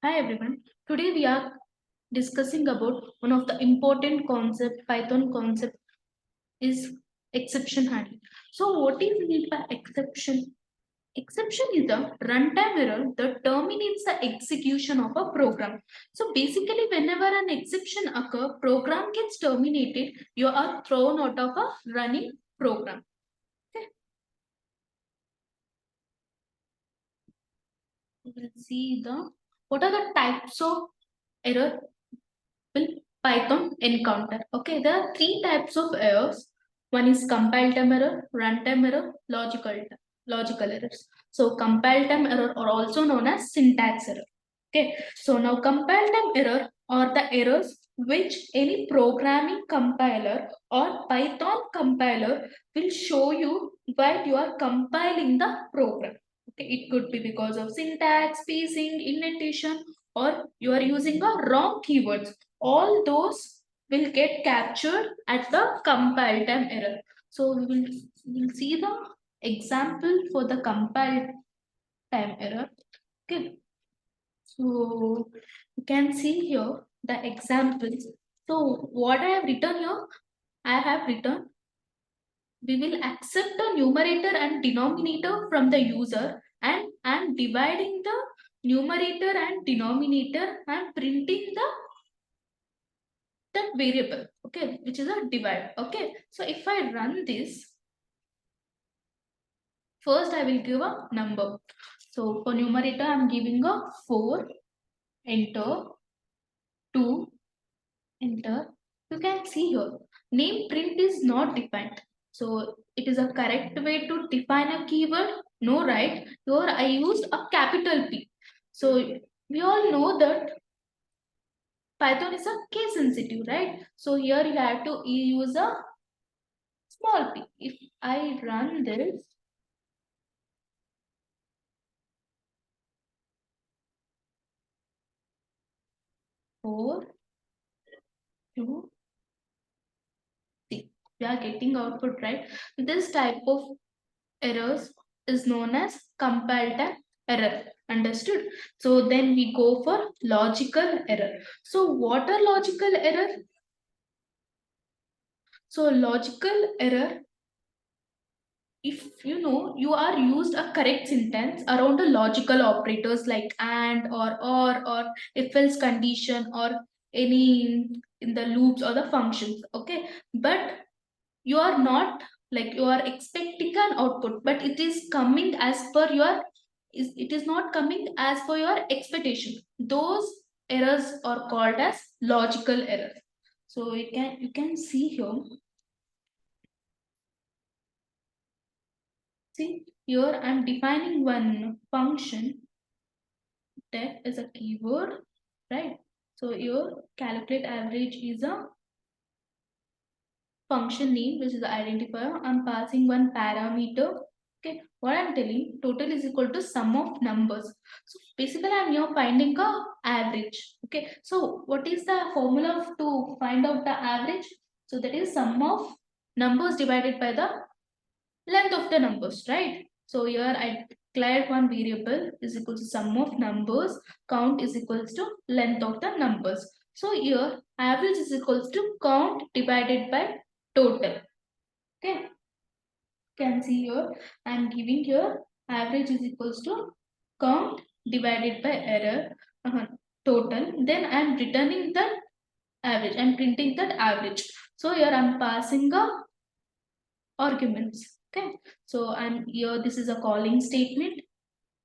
Hi everyone. Today we are discussing about one of the important concept, Python concept is exception handling. So what is meant by exception? Exception is a runtime error that terminates the execution of a program. So basically whenever an exception occurs, program gets terminated, you are thrown out of a running program. Okay. We will see what are the types of error will Python encounter. Okay, there are three types of errors. One is compile time error, runtime error, logical errors. So compile time error are also known as syntax error. Okay, so now compile time error are the errors which any programming compiler or Python compiler will show you while you are compiling the program. Okay, it could be because of syntax, spacing, indentation, or you are using a wrong keywords. All those will get captured at the compile time error. So we'll see the example for the compile time error. Okay. So you can see here the examples. So what I have written here, I have written we will accept the numerator and denominator from the user and dividing the numerator and denominator and printing the that variable, okay, which is a divide. Okay, so if I run this, first I will give a number. So for numerator I'm giving a 4, enter, 2, enter. You can see here name print is not defined, so it is a correct way to define a keyword. No, right? Here I used a capital P. So we all know that Python is a case sensitive, right? So here you have to use a small p. If I run this, 4, 2, 3, we are getting output, right? This type of errors is known as compile time error. Understood? So then we go for logical error. So what are logical error? So logical error, if you know you are used a correct sentence around the logical operators like and or if else condition or any in the loops or the functions, okay, but you are not like you are expecting an output but it is coming as per your it is not coming as per your expectation. Those errors are called as logical errors. So you can see here. See, here I'm defining one function that is a keyword, right? So here calculate average is a function name which is the identifier. I'm passing one parameter. Okay, what I'm telling total is equal to sum of numbers. So basically I'm here finding a average. Okay, so what is the formula to find out the average? So that is sum of numbers divided by the length of the numbers, right? So here I declared one variable is equal to sum of numbers, count is equals to length of the numbers. So here average is equals to count divided by total. Okay, can see here I am giving here average is equals to count divided by error total. Then I am returning the average. I am printing that average. So here I am passing a arguments. Okay, so I'm here this is a calling statement.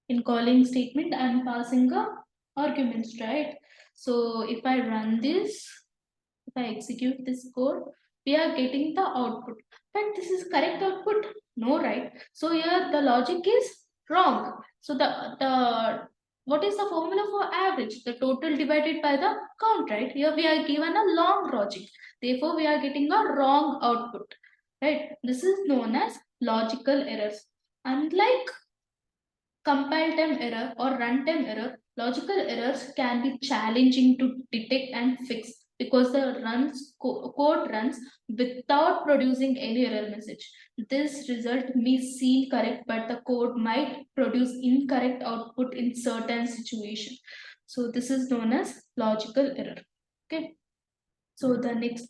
In calling statement I'm passing a arguments, right? So if I run this, if I execute this code, we are getting the output, but this is correct output, no, right? So here the logic is wrong. So the what is the formula for average? The total divided by the count, right? Here we are given a long logic, therefore we are getting a wrong output, right? This is known as logical errors. Unlike compile time error or runtime error, logical errors can be challenging to detect and fix because the code runs without producing any error message. This result may seem correct, but the code might produce incorrect output in certain situations. So this is known as logical error. Okay. So the next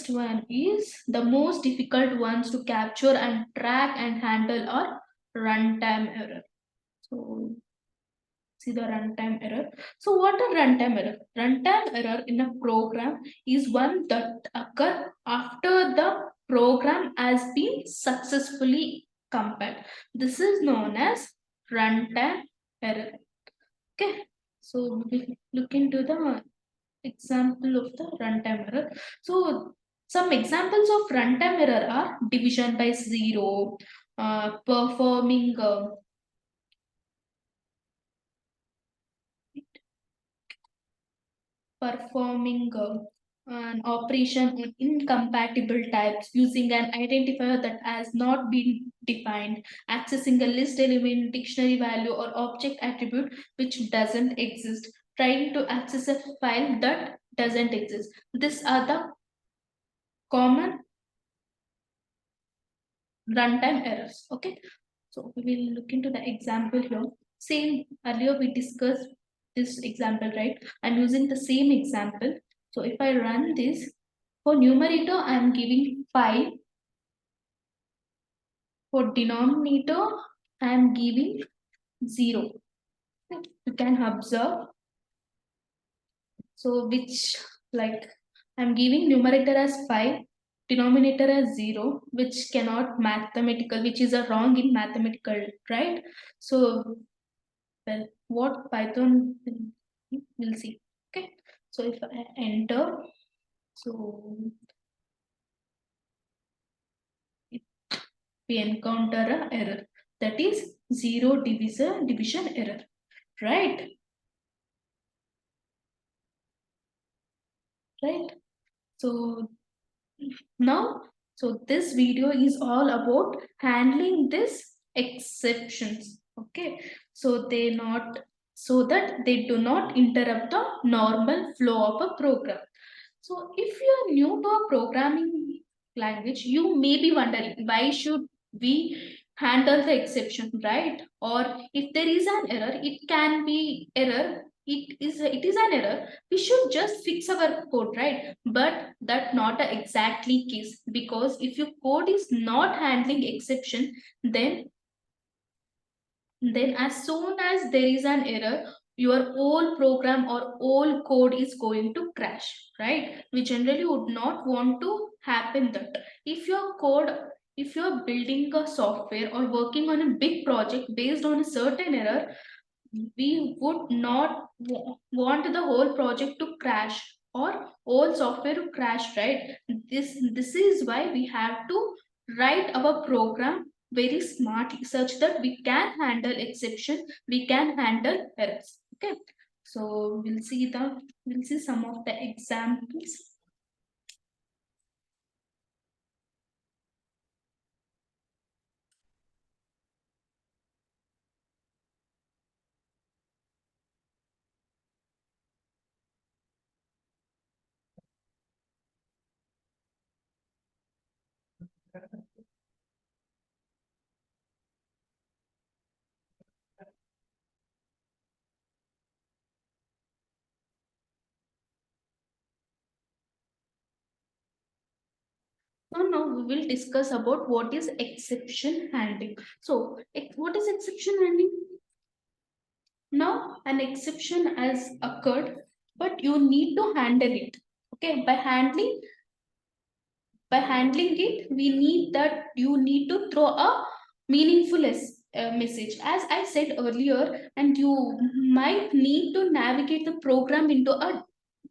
one is the most difficult ones to capture and track and handle are runtime error. So see the runtime error. So what a runtime error? Runtime error in a program is one that occur after the program has been successfully compiled. This is known as runtime error. Okay. So we look into the example of the runtime error. So some examples of runtime error are division by zero, performing performing an operation on incompatible types using an identifier that has not been defined, accessing a list element, dictionary value, or object attribute which doesn't exist, trying to access a file that doesn't exist. These are the common runtime errors. Okay, so we will look into the example here. Same earlier we discussed this example, right? I'm using the same example. So if I run this, for numerator, I'm giving 5. For denominator, I'm giving 0. You can observe. So which, like, I'm giving numerator as 5, denominator as 0, which cannot mathematical, which is a wrong in mathematical, right? So, well, what Python will see. Okay. So if I enter, so we encounter a error, that is 0 division error, right? Right. So now, so this video is all about handling this exceptions. Okay. So they not, so that they do not interrupt the normal flow of a program. So if you are new to a programming language, you may be wondering why should we handle the exception, right? Or if there is an error, it can be error. It is an error. We should just fix our code, right? But that not a exactly case, because if your code is not handling exception, then as soon as there is an error, your whole program or whole code is going to crash, right? We generally would not want to happen that. If your code, if you're building a software or working on a big project based on a certain error, we would not want the whole project to crash or whole software to crash, right? This is why we have to write our program very smartly such that we can handle exception, we can handle errors. Okay, so we'll see some of the examples. So now we will discuss about what is exception handling. So what is exception handling? Now, an exception has occurred, but you need to handle it. Okay, by handling it, we need that you need to throw a meaningful message. As I said earlier, and you might need to navigate the program into a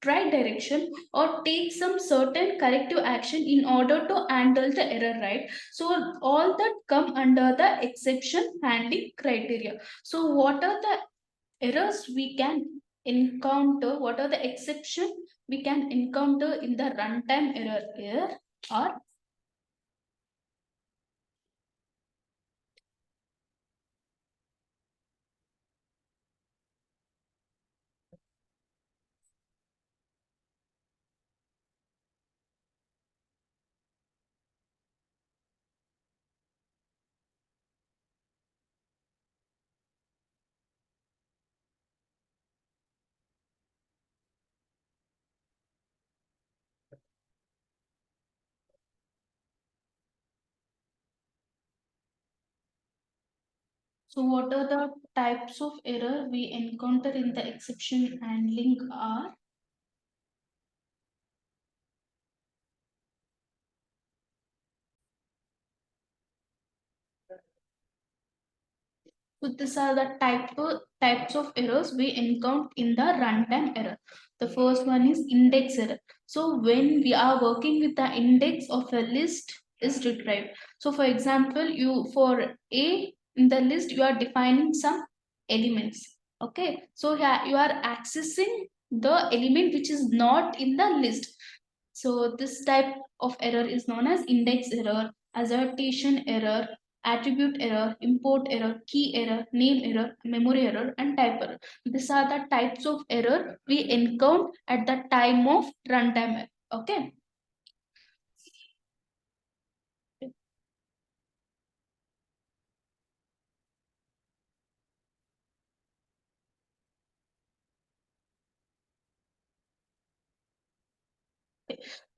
right direction or take some certain corrective action in order to handle the error, right? So all that come under the exception handling criteria. So what are the errors we can encounter, what are the exception we can encounter in the runtime error here are So what are the types of error we encounter in the exception handling are? So these are the types of errors we encounter in the runtime error. The first one is index error. So when we are working with the index of a list is retrieved. So for example, you for A in the list you are defining some elements. Okay, so here you are accessing the element which is not in the list. So this type of error is known as index error, assertion error, attribute error, import error, key error, name error, memory error, and type error. These are the types of error we encounter at the time of runtime error. Okay.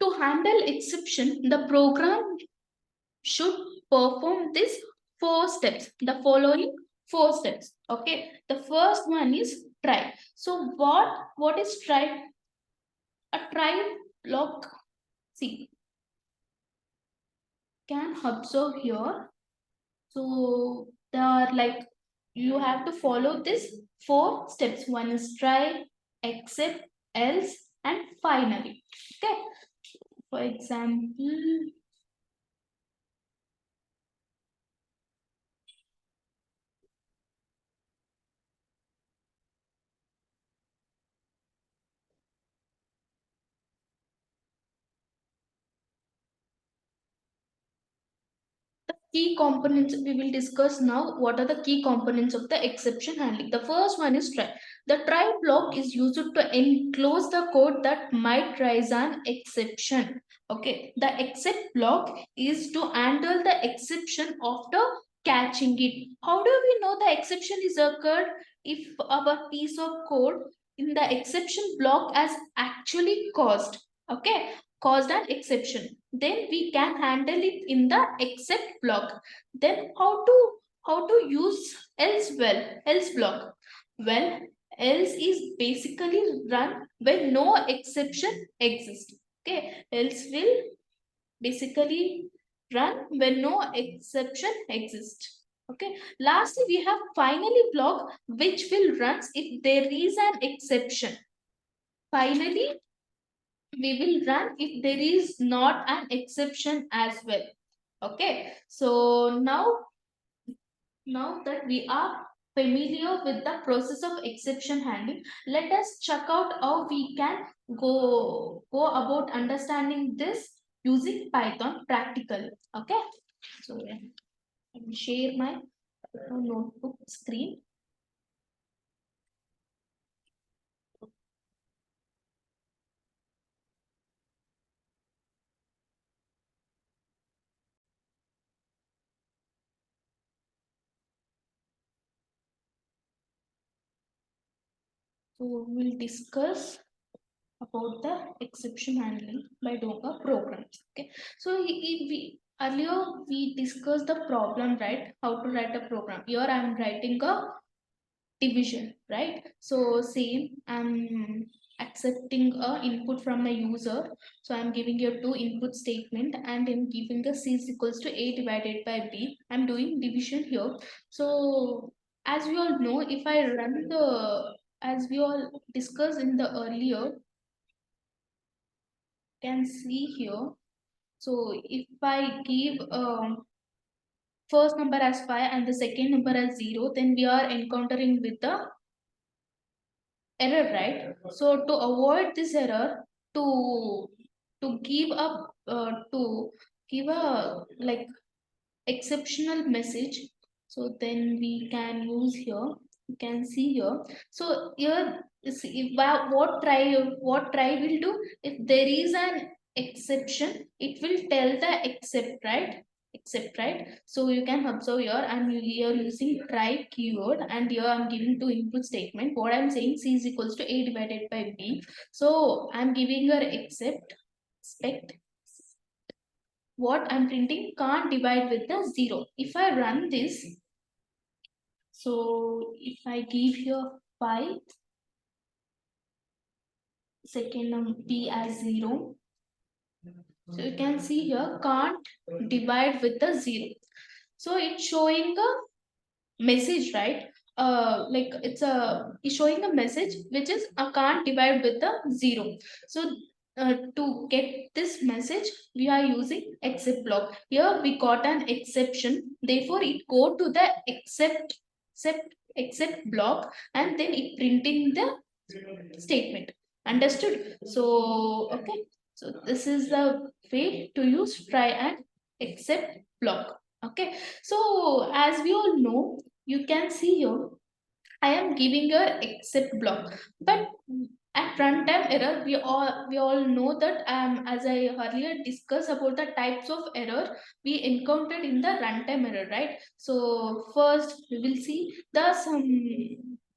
To handle exception, the program should perform these four steps. The following four steps. Okay. The first one is try. So what is try? A try block. See, can observe here. So there are like you have to follow this four steps. One is try, accept, else, and finally. Okay. For example, key components we will discuss now. What are the key components of the exception handling? The first one is try. The try block is used to enclose the code that might raise an exception. Okay, the accept block is to handle the exception after catching it. How do we know the exception is occurred? If our piece of code in the exception block has actually caused, okay, caused an exception, then we can handle it in the except block. Then how to use else block? Well, else is basically run when no exception exists. Okay, else will basically run when no exception exists. Okay, lastly we have finally block, which will run if there is an exception. Finally we will run if there is not an exception as well. Okay, so now that we are familiar with the process of exception handling, let us check out how we can go about understanding this using Python practically. Okay, so I will share my notebook screen. So we'll discuss about the exception handling by doing a programs. Okay, so we earlier we discussed the problem, right? How to write a program. Here I'm writing a division, right? So same, I'm accepting a input from a user. So I'm giving you two input statement and I'm giving the c is equals to a divided by b. I'm doing division here. So as we all know, if I run the, as we all discussed in the earlier, can see here. So if I give first number as 5 and the second number as 0, then we are encountering with the error, right? So to avoid this error, to to give up to give a like exceptional message, so then we can use here, you can see here. So here is if what try will do, if there is an exception it will tell the except, right? Except, right? So you can observe here I'm here using try keyword and here I'm giving two input statement. What I'm saying, c is equals to a divided by b. So I'm giving her except expect what I'm printing can't divide with the 0. If I run this, So if I give here 5, second p as 0. So you can see here can't divide with the 0. So it's showing a message, right? Like it's showing a message which is can't divide with the 0. So to get this message, we are using except block. Here we got an exception, therefore it go to the except block, and then it printing the statement. Understood? So okay, so this is the way to use try and except block. Okay, so as we all know, you can see here I am giving a except block, but at runtime error, we all know that as I earlier discussed about the types of error we encountered in the runtime error, right? So first we will see the some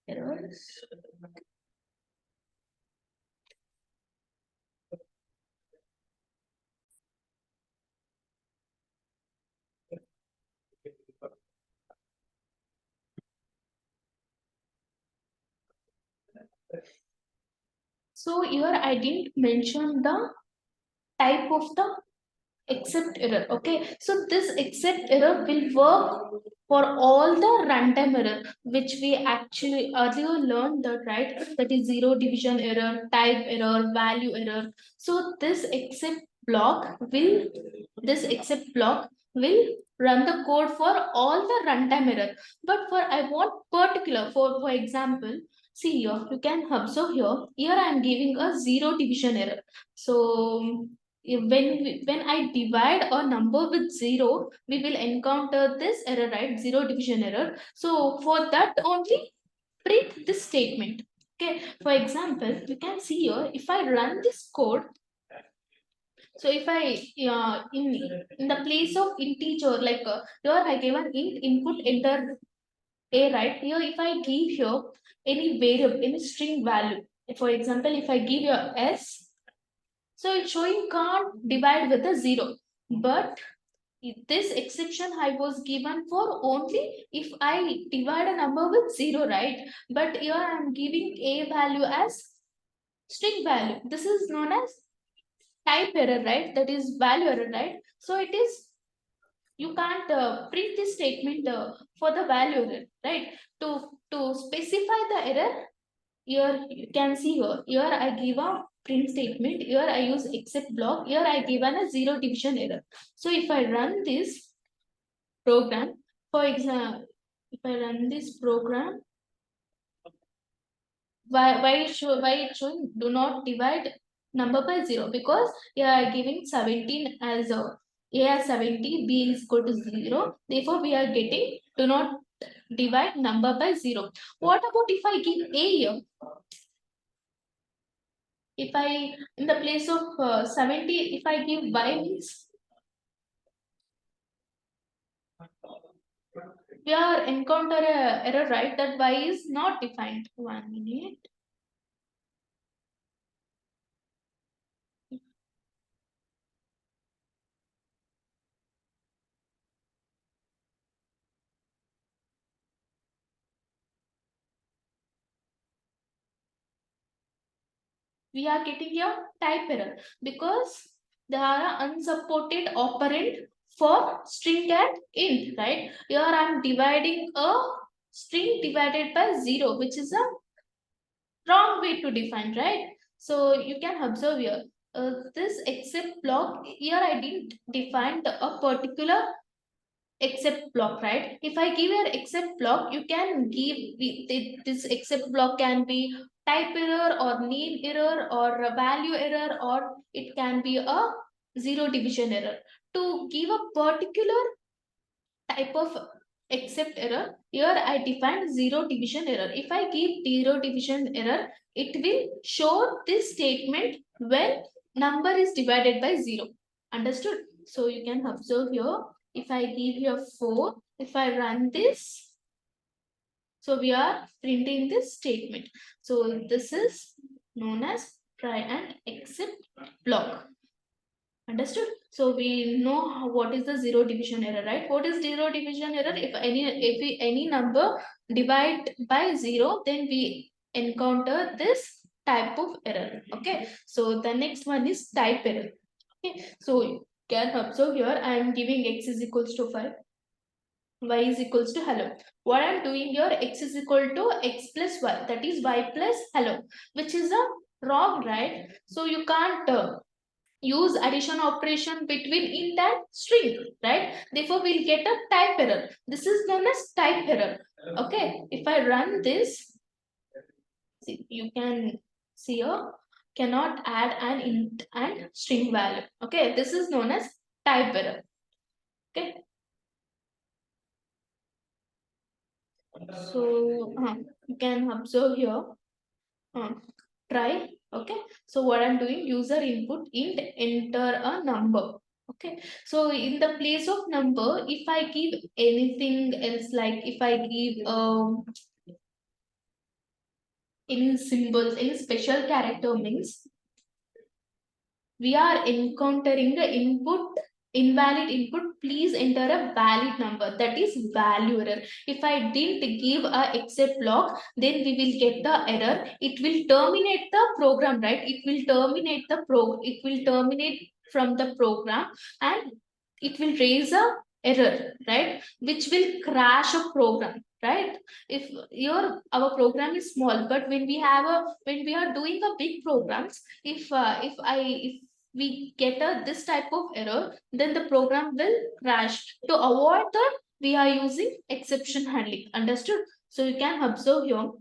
errors. So here I didn't mention the type of the except error. Okay, so this except error will work for all the runtime error, which we actually earlier learned that, right? That is zero division error, type error, value error. So this except block will run the code for all the runtime error. But for I want particular for example, see here you can observe here I am giving a zero division error. So when I divide a number with 0, we will encounter this error, right? Zero division error. So for that only print this statement. Okay, for example, you can see here if I run this code. So if I in the place of integer, like here I given int input enter a, right? Here if I give here any variable, any string value, for example, if I give here s, so it's showing can't divide with a 0. But this exception I was given for only if I divide a number with 0, right? But here I am giving a value as string value. This is known as type error, right? That is value error, right? So it is, you can't print this statement for the value error, right? To specify the error, here you can see here I give a print statement, here I use except block, here I given a zero division error. So if I run this program, for example, if I run this program, why it's showing do not divide number by 0? Because you are giving 17 as a as 70, b is equal to 0, therefore we are getting do not divide number by 0. What about if I give a here? If I, in the place of 70, if I give y means, we are encounter a error, right? That y is not defined. 1 minute. We are getting a type error because there are unsupported operand for string and int, right? Here I am dividing a string divided by 0, which is a wrong way to define, right? So you can observe here. This except block, here I didn't define a particular except block, right? If I give an except block, you can give this except block can be type error or name error or a value error, or it can be a zero division error. To give a particular type of except error, here I define zero division error. If I give zero division error, it will show this statement when number is divided by 0. Understood? So you can observe here, if I give here 4, if I run this, so we are printing this statement. So this is known as try and except block. Understood? So we know what is the zero division error, right? What is zero division error? If any number divide by zero, then we encounter this type of error. Okay. So the next one is type error. Okay. So you can observe here I am giving x is equals to 5, y is equals to hello. What I'm doing here, x is equal to x plus y, that is y plus hello, which is a wrong, right? So you can't use addition operation between int and string, right? Therefore, we'll get a type error. This is known as type error. Okay, if I run this, see, you can see here, cannot add an int and string value. Okay, this is known as type error. Okay, so you can observe here. Try. Okay, so what I'm doing, user input int enter a number. Okay, so in the place of number, if I give anything else, like if I give any symbols, any special character, means we are encountering the input invalid input, please enter a valid number, that is value error. If I didn't give a except block, then we will get the error. It will terminate the program, right? It will terminate the it will terminate from the program, and it will raise a error, right, which will crash a program, right? If your our program is small, but when we have a when we are doing a big programs, if we get a this type of error, then the program will crash. To avoid that, we are using exception handling. Understood? So you can observe here.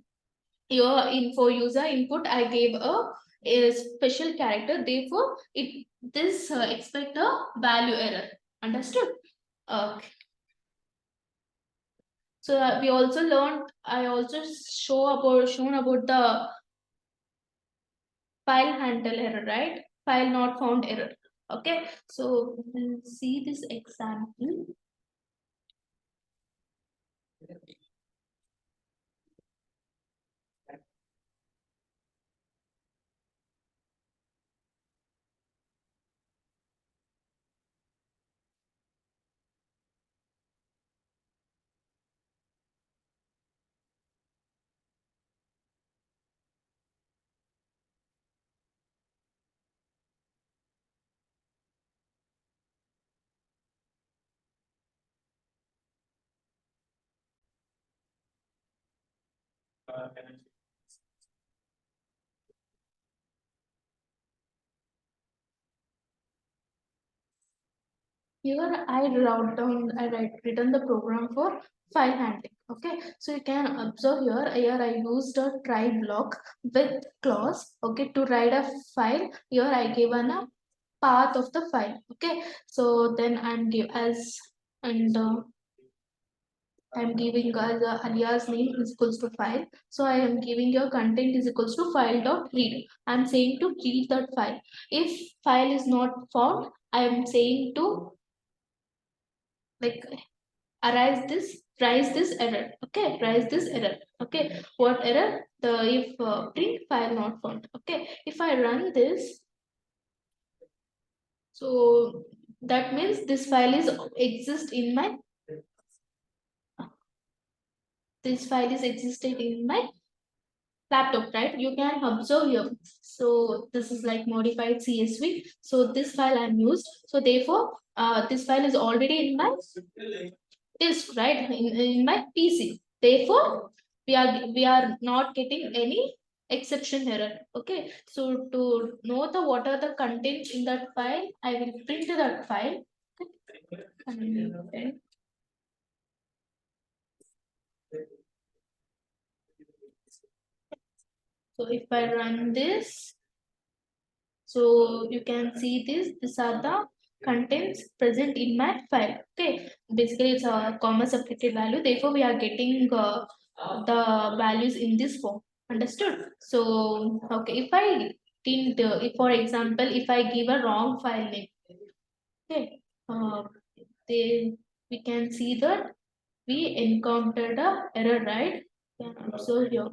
Your info user input, I gave a special character. Therefore, it this expect a value error. Understood? Okay. So we also learned. I also shown about the file handle error, right? File not found error. Okay, so we'll see this example. Here I wrote down, written the program for file handling. Okay, so you can observe here I used a try block with clause. Okay, to write a file. Here I given a path of the file. Okay, so then I'm give as and I'm giving as alias name is equals to file. So I am giving your content is equals to file dot read. I'm saying to read that file. If file is not found, I am saying to like rise this error. Okay, rise this error. Okay, what error? The if print file not found. Okay, if I run this, so that means this file is exist in my this file is existed in my laptop, right? You can observe here. So this is like modified CSV. So this file I'm used. So therefore, this file is already in my disk, right? In my PC. Therefore, we are not getting any exception error. Okay. So to know the what are the contents in that file, I will print that file. Okay. So if I run this, so you can see this. These are the contents present in my file. Okay. Basically, it's a comma separated value. Therefore, we are getting the values in this form. Understood? So, okay. If I didn't, if for example, if I give a wrong file name, okay, then we can see that we encountered a error, right? You can observe here.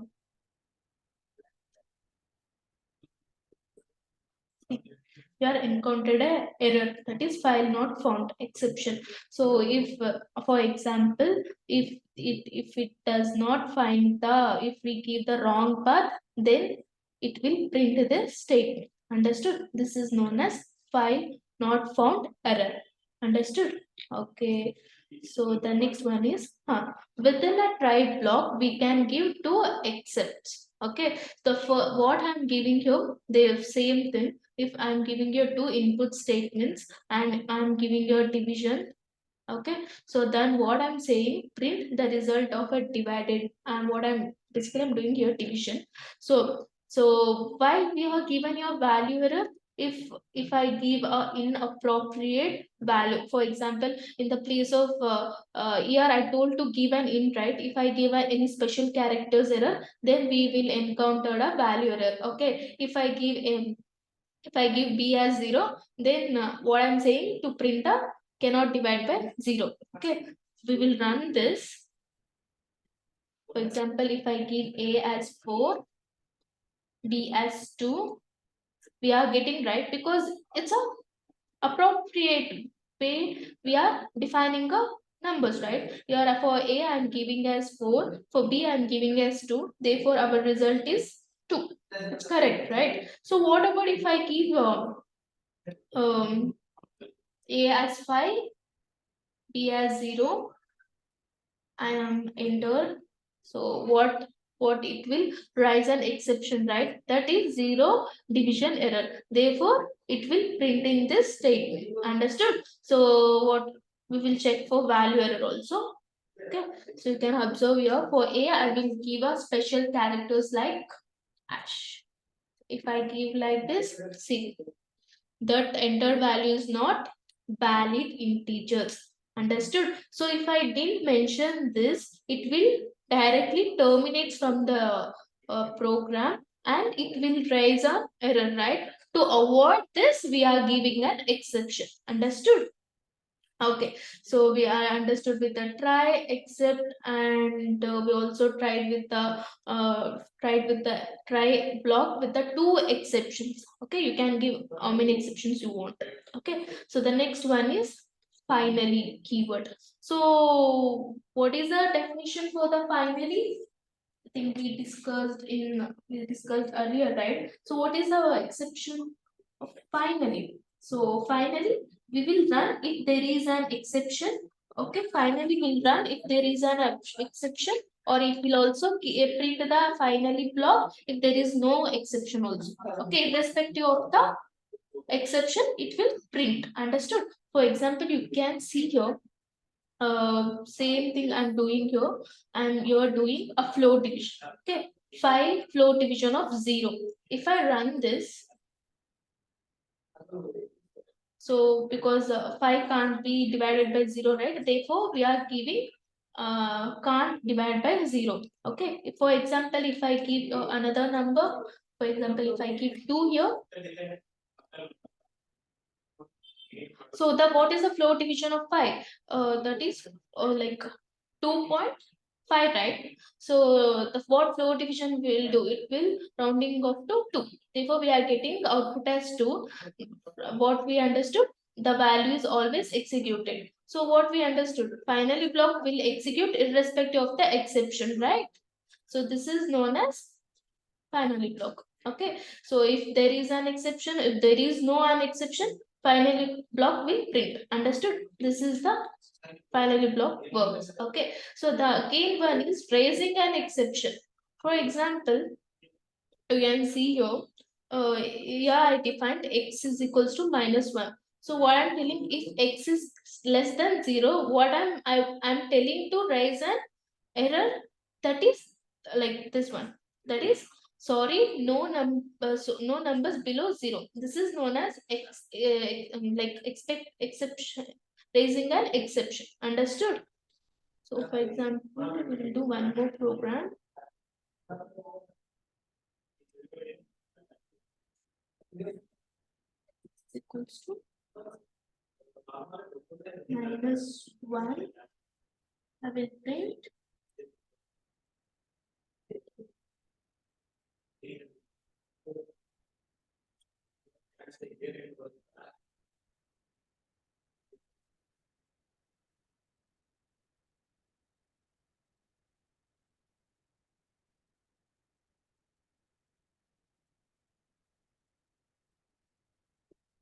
you are encountered a error, that is file not found exception. So if for example, if it does not find the, if we give the wrong path, then it will print the statement. Understood? This is known as file not found error. Understood? Okay. So the next one is within a try block we can give two excepts. Okay. So for what I'm giving you, the same thing. If I'm giving you two input statements and I'm giving you a division, okay, so then what I'm saying, print the result of a divided, and what I'm basically I'm doing here division. So why we have given your value error? If I give a inappropriate value, for example, in the place of here I told to give an int, right? If I give any special characters error, then we will encounter a value error. Okay, if I give b as 0, then what I'm saying, to print a cannot divide by 0. Okay, we will run this. For example, if I give a as 4, b as 2, we are getting right because it's a appropriate way we are defining a numbers, right? Here for a I'm giving as 4, for b I'm giving as 2, therefore our result is 2. It's correct, right? So what about if I give um, a as 5, b as 0, I am enter. So what it will rise an exception, right? That is 0 division error. Therefore, it will print in this statement. Understood? So what we will check for value error also. Okay. So you can observe here for A, I will give a special characters like hash. If I give like this, see, that entered value is not valid integers. Understood? So if I didn't mention this, it will directly terminate from the program and it will raise an error, right? To avoid this, we are giving an exception. Understood? Okay, so we are understood with the try, except, and we also tried with the try block with the two exceptions. Okay, you can give how many exceptions you want. Okay, so the next one is finally keyword. So what is the definition for the finally? I think we discussed earlier, right? So what is the exception of finally? So finally we will run if there is an exception. Okay, finally we'll run if there is an exception, or it will also print the finally block if there is no exception also. Okay, irrespective of the exception, it will print. Understood? For example, you can see here same thing I'm doing here, and you're doing a floor division. Okay, 5 floor division of 0. If I run this, so because 5 can't be divided by 0, right? Therefore, we are giving can't divide by 0. Okay, for example, if I give another number, for example, if I give 2 here, so the what is the floor division of 5? That is like 2.5, right? So the what floor division will do? It will rounding off to 2. Therefore, we are getting output as 2. What we understood? The value is always executed. So what we understood? Finally block will execute irrespective of the exception, right? So this is known as finally block. Okay, so if there is an exception, if there is no an exception, finally block will print. Understood? This is the finally block works. Okay, so the again one is raising an exception. For example, you can see here, yeah, I defined x is equals to -1. So what I'm telling, if x is less than 0, what I'm telling to raise an error, that is like this one. That is, sorry, no numbers below 0. This is known as like expect exception, raising an exception. Understood? So for example, we will do one more program. Equals to -1. I will print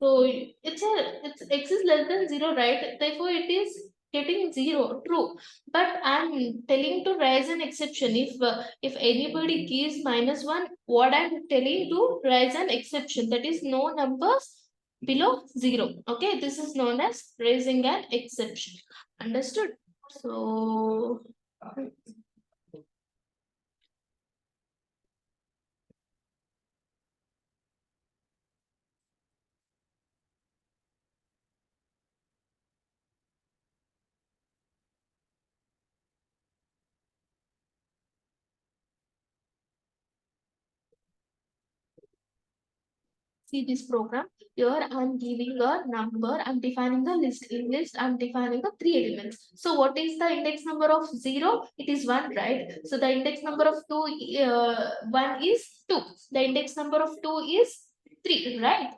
So it's x is less than 0, right? Therefore, it is getting 0, true. But I'm telling to raise an exception. If anybody gives -1, what I'm telling to raise an exception. That is no numbers below 0. Okay, this is known as raising an exception. Understood? So see this program. Here I'm giving a number, I'm defining the list. In list, I'm defining the three elements. So what is the index number of 0? It is 1, right? So the index number of 1 is 2. The index number of 2 is 3, right?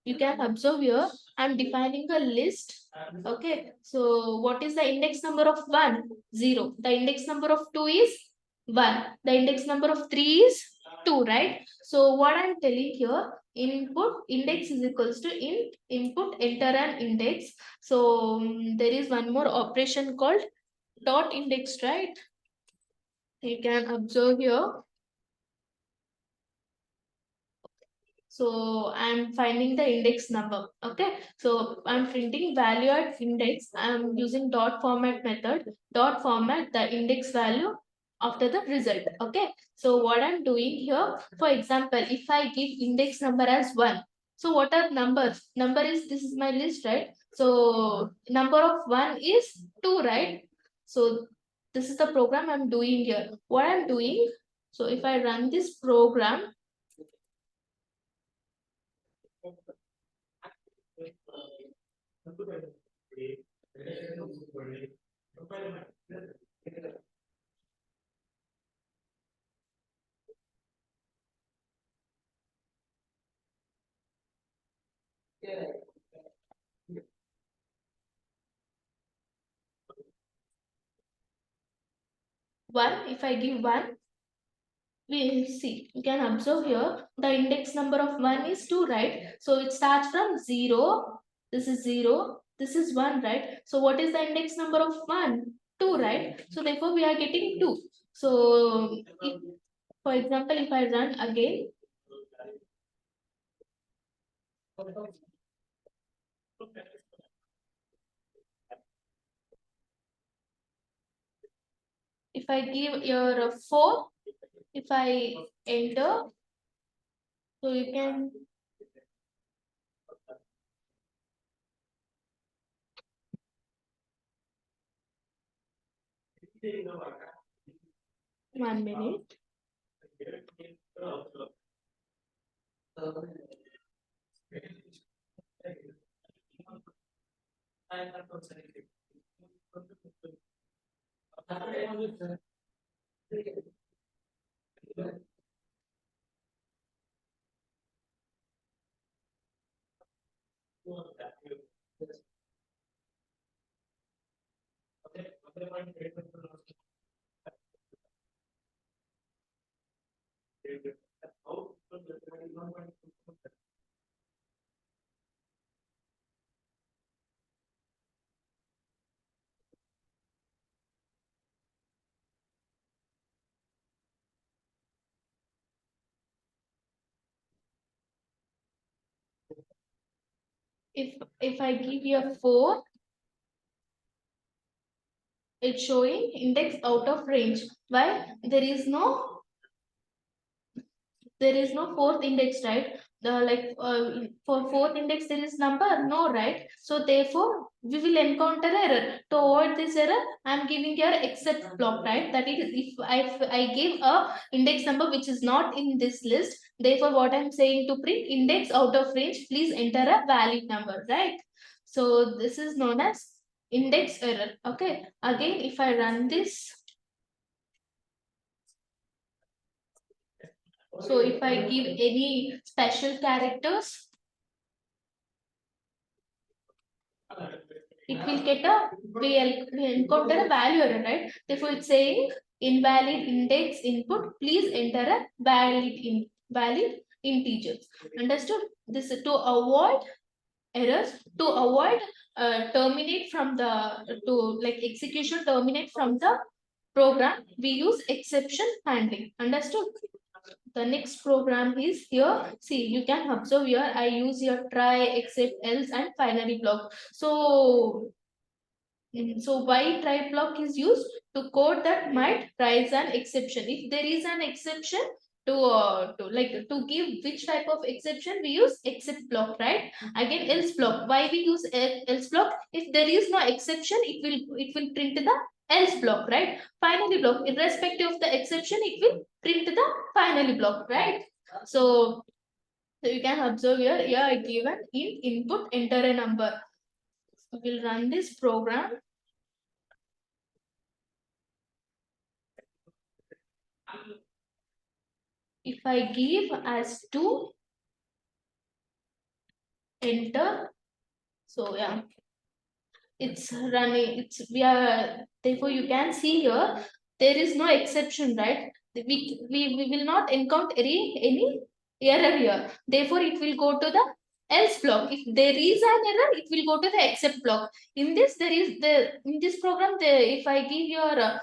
You can observe here, I'm defining a list. Okay, so what is the index number of 1? 0. The index number of 2 is 1. The index number of 3 is 2, right? So what I'm telling here, input index is equals to input enter an index. So there is one more operation called dot index, right? You can observe here. So I'm finding the index number. Okay. So I'm printing value at index. I'm using dot format method. Dot format the index value after the result. Okay. So what I'm doing here, for example, if I give index number as 1. So what are numbers? Number is, this is my list, right? So number of 1 is 2, right? So this is the program I'm doing here. What I'm doing, so if I run this program, one, if I give 1, we see, you can observe here, the index number of 1 is 2, right? So it starts from 0, this is 0, this is 1, right? So what is the index number of 1? 2, right? So therefore we are getting 2. So if, for example, if I run again, if I give your 4, if I enter, so you can, 1 minute. If I give you a 4, it's showing index out of range. Why? There is no fourth index, right? For fourth index there is number, no, right? So therefore we will encounter error. To avoid this error, I am giving here except block, right? That is, if I give a index number which is not in this list, therefore what I'm saying, to print index out of range, please enter a valid number, right? So this is known as index error. Okay, again if I run this, So if I give any special characters, it will get a, we encounter a value error, right? Therefore, it's saying invalid index input. Please enter a valid integers. Understood? This is to avoid errors, to avoid terminate from the, to like execution terminate from the program. We use exception handling. Understood? The next program is here. See, you can observe here. I use here try, except, else, and finally block. So so why try block is used to code that might rise an exception. If there is an exception, to like to give which type of exception, we use except block, right? Again, else block. Why we use else block? If there is no exception, it will print the else block, right? Finally block. Irrespective of the exception, it will print the finally block, right? So you can observe here. Here I given in input enter a number. So we'll run this program. If I give as 2, enter. So yeah, it's running. We are, therefore you can see here, there is no exception, right? We will not encounter any error here. Therefore, it will go to the else block. If there is an error, it will go to the except block. In this, in this program, if I give your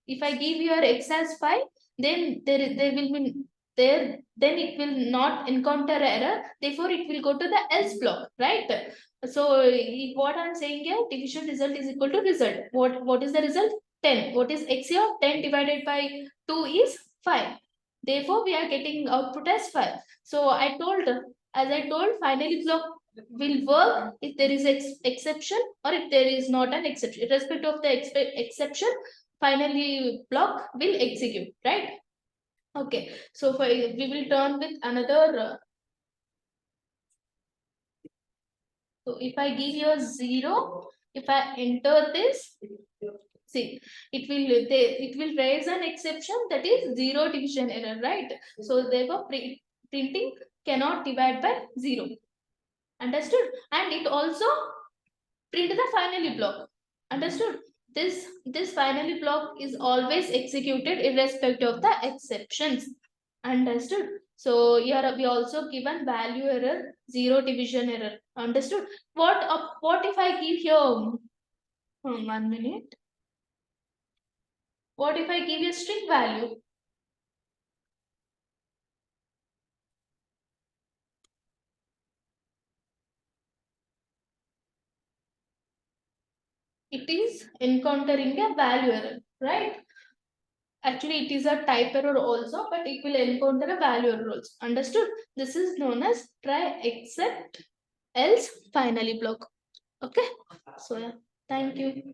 if I give your x as 5, then there will be there, then it will not encounter error. Therefore, it will go to the else block, right? So what I'm saying here, division result is equal to result. What is the result? 10. What is x here? 10 divided by 2 is 5. Therefore, we are getting output as 5. So as I told, finally block will work if there is exception or if there is not an exception. Irrespective of the exception, finally block will execute, right? Okay. So we will turn with another. So if I give you a 0, if I enter this, see, it will raise an exception, that is 0 division error, right? So therefore printing cannot divide by 0. Understood? And it also print the finally block. Understood? This finally block is always executed irrespective of the exceptions. Understood? So here we also given value error, 0 division error. Understood? What if I give here 1 minute? What if I give you a string value? It is encountering a value error, right? Actually, it is a type error also, but it will encounter a value error also. Understood? This is known as try, except, else, finally block. Okay. So yeah, thank you.